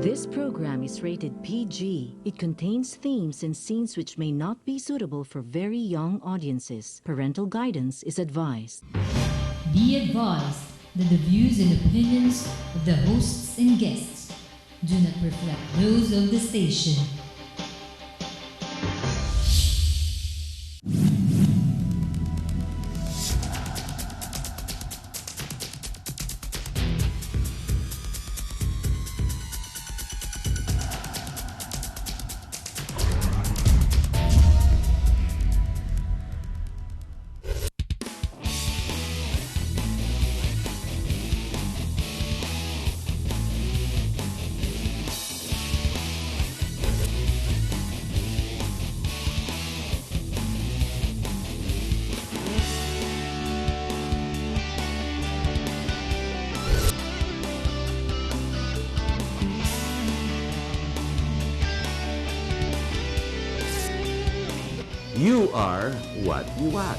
This program is rated PG. It contains themes and scenes which may not be suitable for very young audiences. Parental guidance is advised. Be advised that the views and opinions of the hosts and guests do not reflect those of the station. You are what you watch.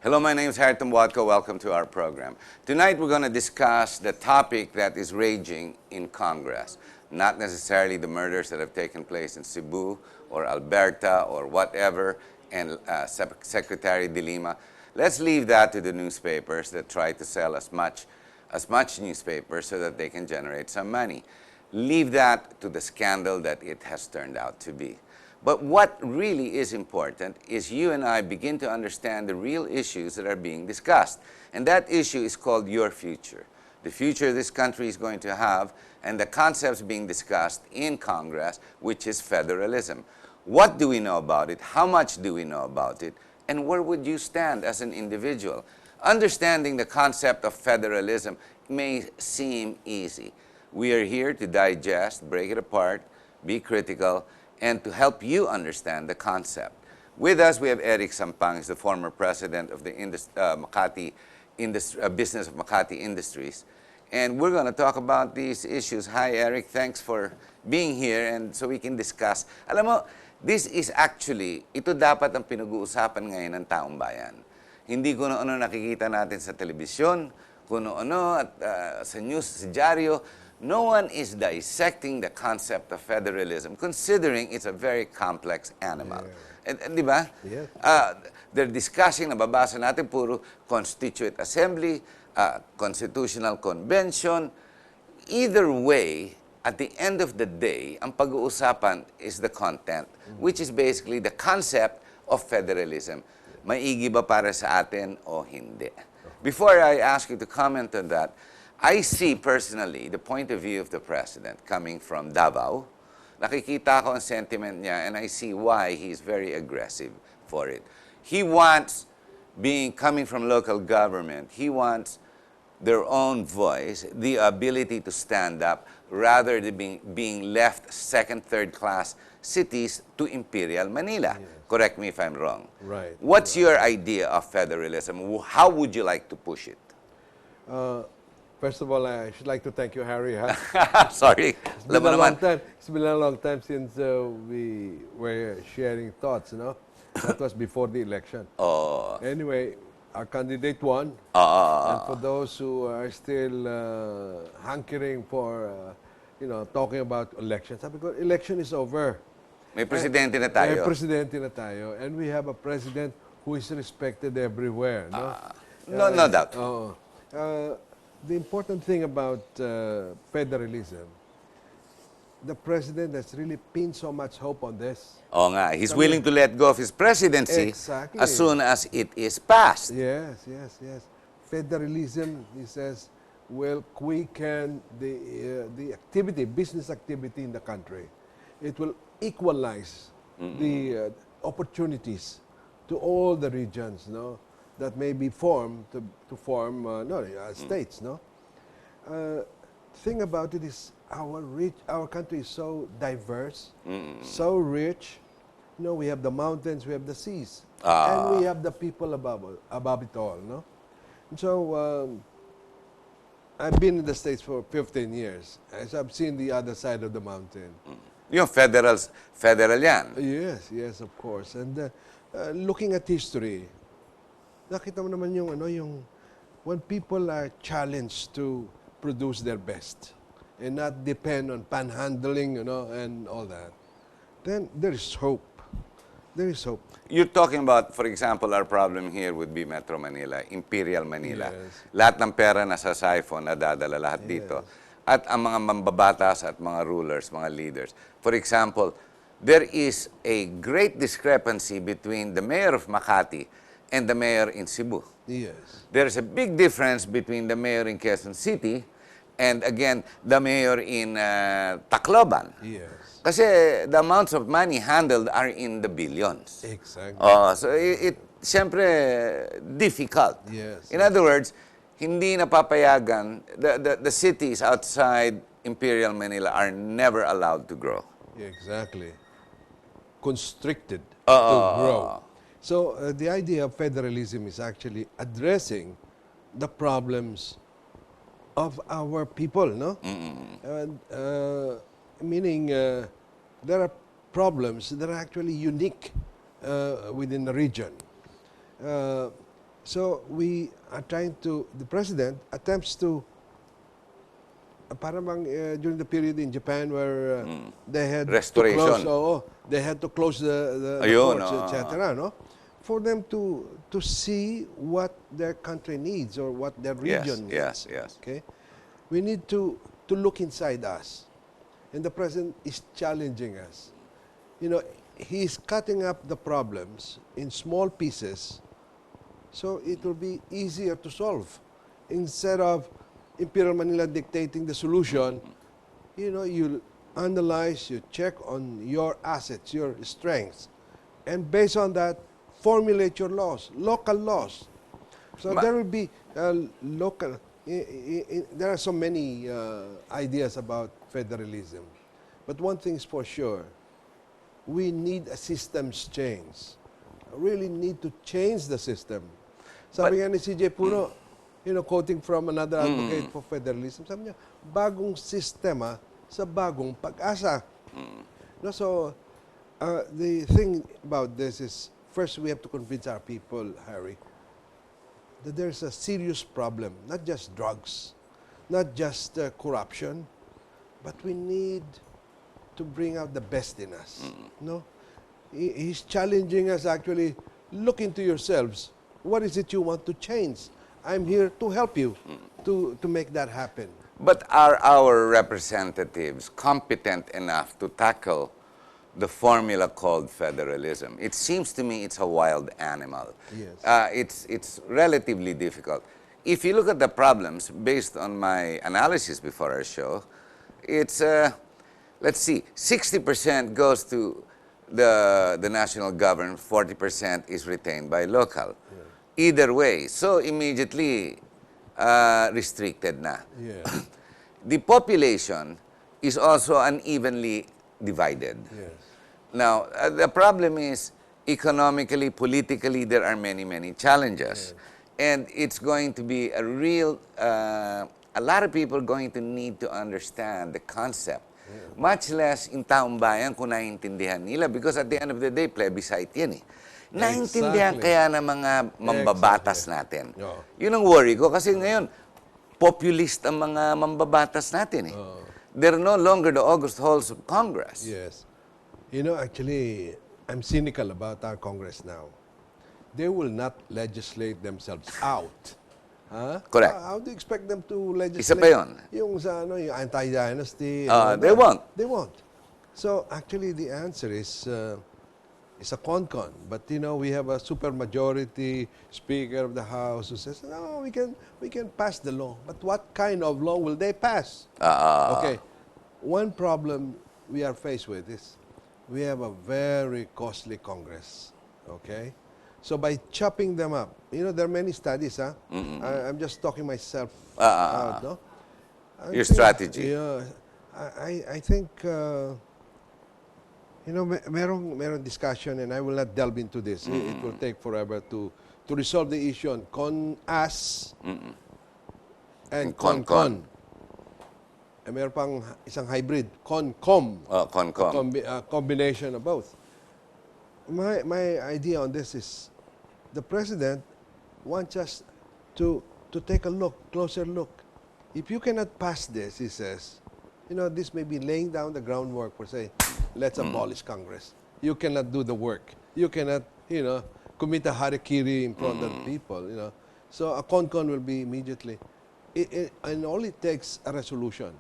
Hello, my name is Harriton Watko. Welcome to our program. Tonight we're going to discuss the topic that is raging in Congress. Not necessarily the murders that have taken place in Cebu or Alberta or whatever, and Secretary De Lima. Let's leave that to the newspapers that try to sell as much newspapers so that they can generate some money. Leave that to the scandal that it has turned out to be. But what really is important is you and I begin to understand the real issues that are being discussed. And that issue is called your future. The future this country is going to have, and the concepts being discussed in Congress, which is federalism. What do we know about it? How much do we know about it? And where would you stand as an individual? Understanding the concept of federalism may seem easy. We are here to digest, break it apart, be critical, and to help you understand the concept. With us, we have Eric Sampang, he's the former president of the Makati business of Makati Industries. And we're going to talk about these issues. Hi, Eric. Thanks for being here and so we can discuss. Alam mo, this is actually, ito dapat ang pinag-uusapan ngayon ng taong bayan. Hindi ko ano nakikita natin sa telebisyon, kung ano at sa news, sa dyaryo. No one is dissecting the concept of federalism, considering it's a very complex animal. Yeah. And di ba? Yeah. They're discussing, nababasa natin, puro Constituent Assembly, Constitutional Convention. Either way, at the end of the day, ang pag-uusapan is the content, which is basically the concept of federalism. Maigi ba para sa atin o hindi? Before I ask you to comment on that, I see personally the point of view of the president coming from Davao. Nakikita ko ang sentiment niya and I see why he's very aggressive for it. He wants, coming from local government, he wants their own voice, the ability to stand up rather than being left second, third class cities to Imperial Manila. Yes. Correct me if I'm wrong. Right. What's your idea of federalism? How would you like to push it? First of all, I should like to thank you, Harry. Sorry. It's been a long time. It's been a long time since we were sharing thoughts, you know. That was before the election. Oh. Anyway, our candidate won. And for those who are still hankering for, talking about elections, sabi ko, election is over. May presidente na tayo. May presidente na tayo. And we have a president who is respected everywhere, no? No doubt. The important thing about federalism, the president has really pinned so much hope on this. Oo nga, he's willing to let go of his presidency as soon as it is passed. Yes. Federalism, he says, will quicken the activity, business activity in the country. It will equalize the opportunities to all the regions, no? That may be formed to form states, no? Thing about it is our country is so diverse, so rich. You know, we have the mountains, we have the seas, and we have the people above it all, no? And so I've been in the States for 15 years, so I've seen the other side of the mountain. Yung federal yan. Yes, of course. And looking at history, nakita mo naman yung when people are challenged to produce their best and not depend on panhandling, and all that, then there is hope. There is hope. You're talking about, for example, our problem here would be Metro Manila, Imperial Manila. Yes. Lahat ng pera nasa siphon, nadadala lahat dito. At ang mga mambabatas at mga rulers, mga leaders. For example, there is a great discrepancy between the mayor of Makati and the mayor in Cebu. Yes. There's a big difference between the mayor in Quezon City and, again, the mayor in Tacloban. Yes. Kasi the amounts of money handled are in the billions. Exactly. So siyempre, difficult. Yes, In other words, hindi napapayagan, the cities outside Imperial Manila are never allowed to grow. Exactly. Constricted to grow. So the idea of federalism is actually addressing the problems of our people, no? And, meaning there are problems that are actually unique within the region. So we are trying to, the president attempts to, parang during the period in Japan where they had Restoration. to close, they had to close the Ayun, ports, etc., no? For them to see what their country needs or what their region needs. Yes. Okay, we need to look inside us, and the president is challenging us. He's cutting up the problems in small pieces, so it will be easier to solve. Instead of Imperial Manila dictating the solution, you analyze, you check on your assets, your strengths, and based on that, formulate your laws, local laws. So there will be local. There are so many ideas about federalism, but one thing is for sure: we need a systems change. Really need to change the system. Sabi nga ni CJ Puno, quoting from another advocate for federalism, sabi niya, bagong sistema sa bagong pag-asa. No, so the thing about this is, first we have to convince our people, Harry, that there's a serious problem, not just drugs, not just corruption, but we need to bring out the best in us. No, he's challenging us actually. Look into yourselves. What is it you want to change? I'm here to help you to make that happen. But are our representatives competent enough to tackle the formula called federalism? It seems to me it's a wild animal. Yes. It's relatively difficult. If you look at the problems, based on my analysis before our show, it's, let's see, 60% goes to the national government, 40% is retained by local. Either way, so immediately restricted na. Yeah. The population is also unevenly divided. Yes. Now, the problem is economically, politically, there are many, many challenges. And it's going to be a real, a lot of people are going to need to understand the concept. Much less in taong bayan kung naiintindihan nila, because at the end of the day, plebiscite yan eh. Naintindihan kaya ng mga mambabatas natin. Yun ang worry ko, kasi ngayon, populist ang mga mambabatas natin eh. They're no longer the August halls of Congress. Yes. Actually, I'm cynical about our Congress now. They will not legislate themselves out. Huh? Correct. How do you expect them to legislate? Isa pa yun. Yung yung anti-dynasty. They won't. They won't. So actually, the answer is a con-con. But we have a supermajority Speaker of the House who says, no, we can pass the law. But what kind of law will they pass? Okay. One problem we are faced with is we have a very costly Congress. Okay. So by chopping them up, there are many studies. I'm just talking myself out. No? Your strategy. Yeah. I think. Merong discussion, and I will not delve into this. It will take forever to resolve the issue on con-as and con-con. Meron pang isang hybrid, con-com. Con-com. Combination of both. My idea on this is the president wants us to take a closer look if you cannot pass this, he says, this may be laying down the groundwork for say, let's abolish Congress. You cannot do the work. You cannot, commit a harikiri in front of people, So a con will be immediately, and all it takes a resolution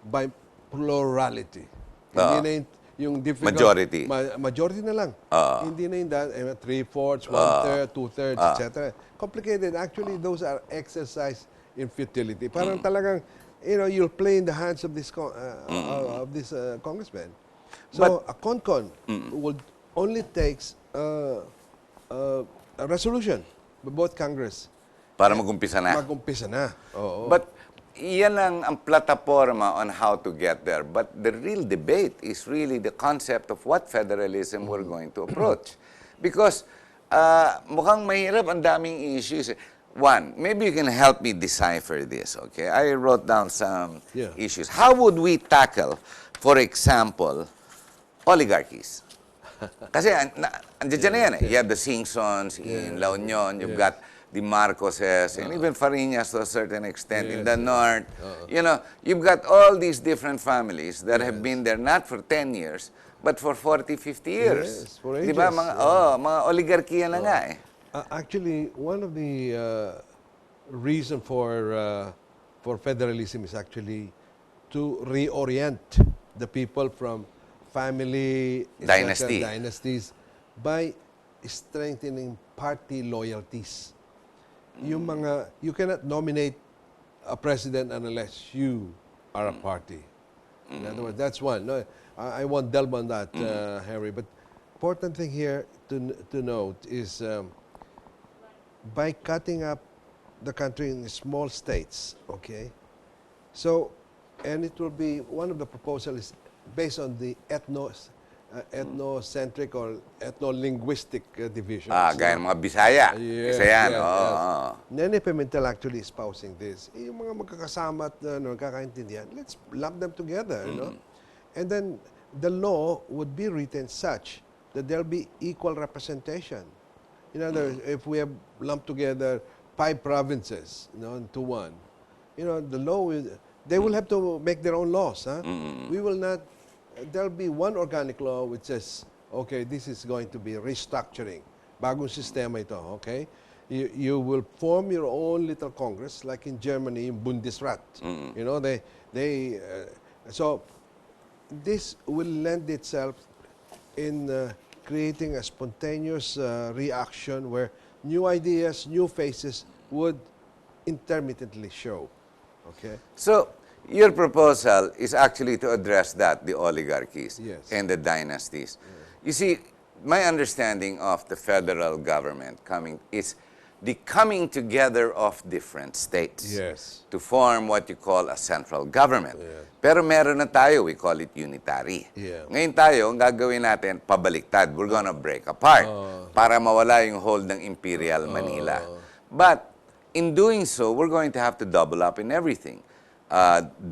by plurality. Hindi na yung difficult, Majority. Majority na lang. Hindi na yung 3/4, 1/3, 2/3, etc. Complicated. Actually, those are exercise in futility. Parang talagang, you'll play in the hands of this congressman. So a con would only takes a resolution by both Congress. Para mag-umpisa na. Mag-umpisa na. Oo. But yan ang plataforma on how to get there. But the real debate is really the concept of what federalism we're going to approach. Because mukhang mahirap, ang daming issues. One, maybe you can help me decipher this, okay? I wrote down some issues. How would we tackle, for example, oligarchies? Kasi andiyan na yan eh. You have the Singsons in La Union, you've got the Marcoses, and even Fariñas to a certain extent in the north. You've got all these different families that have been there not for 10 years, but for 40, 50 years. Yes, for ages. Diba? Mga oligarkiya na nga eh. Actually, one of the reason for federalism is actually to reorient the people from family dynasties by strengthening party loyalties. You cannot nominate a president unless you are a party. In other words, that's one. No, I won't delve on that, Harry. But important thing here to note is by cutting up the country in small states, okay? So, and it will be, one of the proposals is based on the ethnocentric or ethno-linguistic division. Gaya ng mga Bisaya. Bisayan, Nene Pimentel actually espousing this. Yung mga magkakasama at nagkakaintindihan, let's lump them together, And then the law would be written such that there'll be equal representation. In other words, if we have lumped together 5 provinces, into one, the law they will have to make their own laws. We will not. There'll be one organic law which says, okay, this is going to be restructuring. Bagong sistema ito, okay? You will form your own little Congress, like in Germany, in Bundesrat. So this will lend itself in creating a spontaneous reaction where new ideas, new faces would intermittently show. Okay? So, your proposal is actually to address that, the oligarchies and the dynasties. You see, my understanding of the federal government is the coming together of different states to form what you call a central government. Pero meron na tayo, we call it unitary. Ngayon tayo, ang gagawin natin, pabaliktad. We're gonna break apart para mawala yung hold ng Imperial Manila. But in doing so, we're going to have to double up in everything.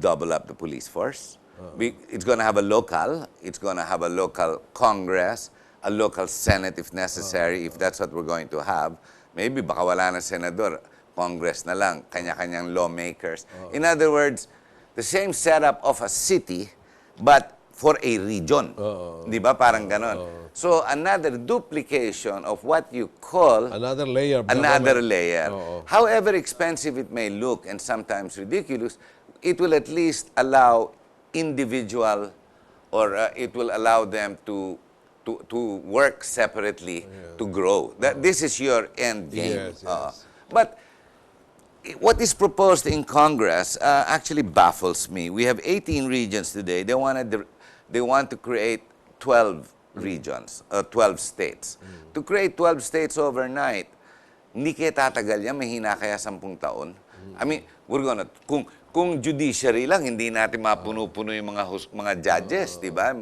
Double up the police force. It's going to have a local. It's going to have a local Congress, a local Senate if necessary, if that's what we're going to have. Maybe baka wala na senador, Congress na lang, kanya-kanyang lawmakers. In other words, the same setup of a city, but for a region. Di ba? Parang ganon. So, another duplication of what you call another layer. However expensive it may look and sometimes ridiculous, it will at least allow individual or it will allow them to work separately to grow. This is your end game. But what is proposed in Congress actually baffles me. We have 18 regions today. They want to create 12 regions, 12 states. To create 12 states overnight, hindi kaya tatagal yan, mahina kaya 10 taon. I mean, we're gonna, kung judiciary lang, hindi natin mapuno-puno yung mga judges, di ba?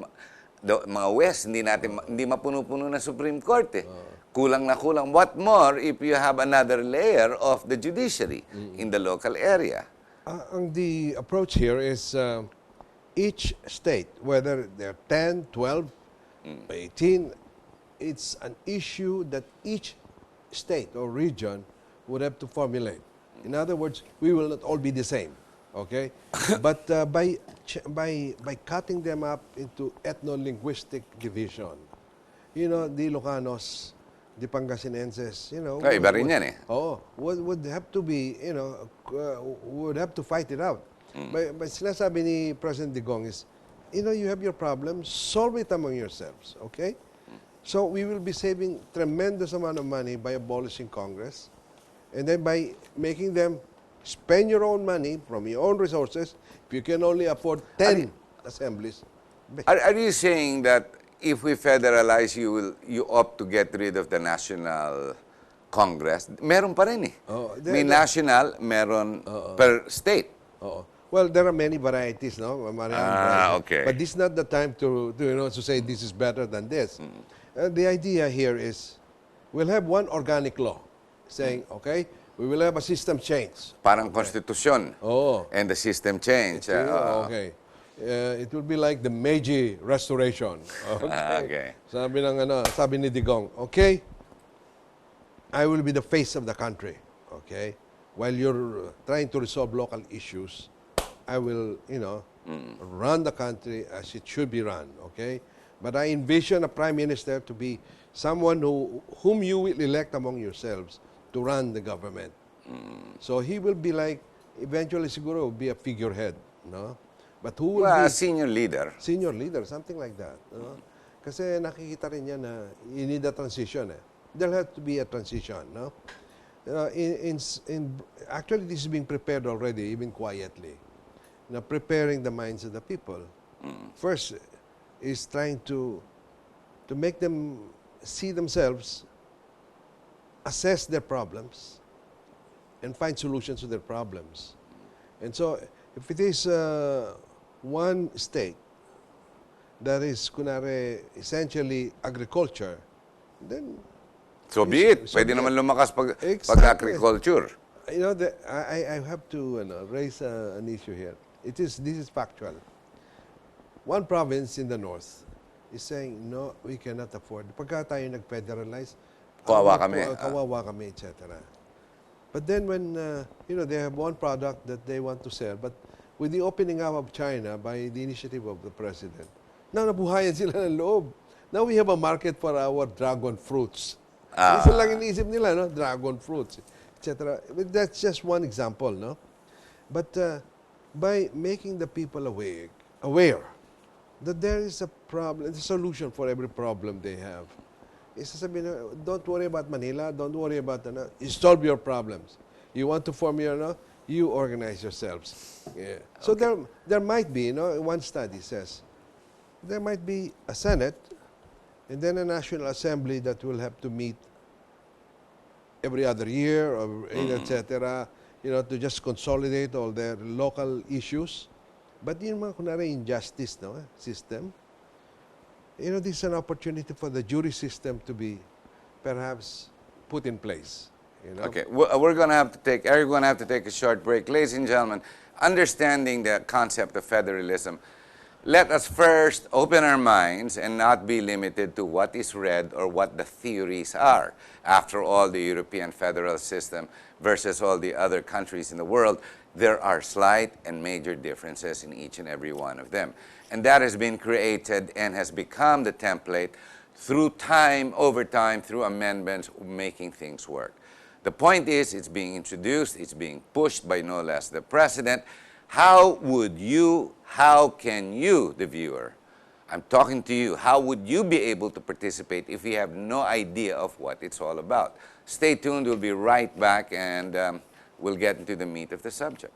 Mga West, hindi mapuno-puno na Supreme Court eh. Kulang na kulang. What more if you have another layer of the judiciary in the local area? The approach here is each state, whether they're 10, 12, 18, it's an issue that each state or region would have to formulate. In other words, we will not all be the same. Okay? But by cutting them up into ethno-linguistic division, you know, the Ilocanos, the Pangasinenses, you know, Iba rin yan eh. would have to be, you know, would have to fight it out. But sinasabi ni President Digong is, you know, you have your problems, solve it among yourselves, okay? So we will be saving tremendous amount of money by abolishing Congress, and then by making them spend your own money from your own resources. If you can only afford 10 assemblies. Are you saying that if we federalize, you opt to get rid of the National Congress? Meron pa rin eh. May national, meron per state. Well, there are many varieties, no? Okay. But this is not the time to you know, to say this is better than this. The idea here is we'll have one organic law saying, okay, we will have a system change. Parang konstitusyon. And the system change. Okay. It will be like the Meiji Restoration. Okay. Sabi ni Digong, okay, I will be the face of the country. Okay, while you're trying to resolve local issues, I will, you know, run the country as it should be run. Okay, but I envision a prime minister to be someone whom you will elect among yourselves to run the government. So he will be like, eventually siguro will be a figurehead, no? But who will be a senior leader? Senior leader, something like that. No? Kasi nakikita rin niya na you need a transition. There'll have to be a transition, no? Actually, this is being prepared already, even quietly. Now, preparing the minds of the people. First is trying to make them see themselves, assess their problems, and find solutions to their problems. And so, if it is one state that is, kunwari, essentially agriculture, then so be it. Pwede naman lumakas pag-agriculture. You know, I have to raise an issue here. This is factual. One province in the north is saying, no, we cannot afford. Pagka tayo nag-federalize, kawawa kami, etc. But then when, you know, they have one product that they want to sell, but with the opening up of China by the initiative of the president, nabuhayan sila ng loob. Now we have a market for our dragon fruits. Isa lang iniisip nila, no? Dragon fruits, etc. But that's just one example, no? But by making the people aware that there is a problem, a solution for every problem they have. Don't worry about Manila, don't worry about, you solve your problems. You want to form your, you organize yourselves. Yeah. So there might be, one study says, there might be a Senate and then a National Assembly that will have to meet every other year, or etc., to just consolidate all their local issues. But yung mga kunwari injustice system, this is an opportunity for the jury system to be perhaps put in place. Okay, Eric, going to have to take a short break. Ladies and gentlemen, understanding the concept of federalism, let us first open our minds and not be limited to what is read or what the theories are. After all, the European federal system versus all the other countries in the world, there are slight and major differences in each and every one of them. And that has been created and has become the template through time, over time, through amendments, making things work. The point is, it's being introduced, it's being pushed by no less the president. How can you, the viewer, I'm talking to you, how would you be able to participate if you have no idea of what it's all about? Stay tuned, we'll be right back and we'll get into the meat of the subject.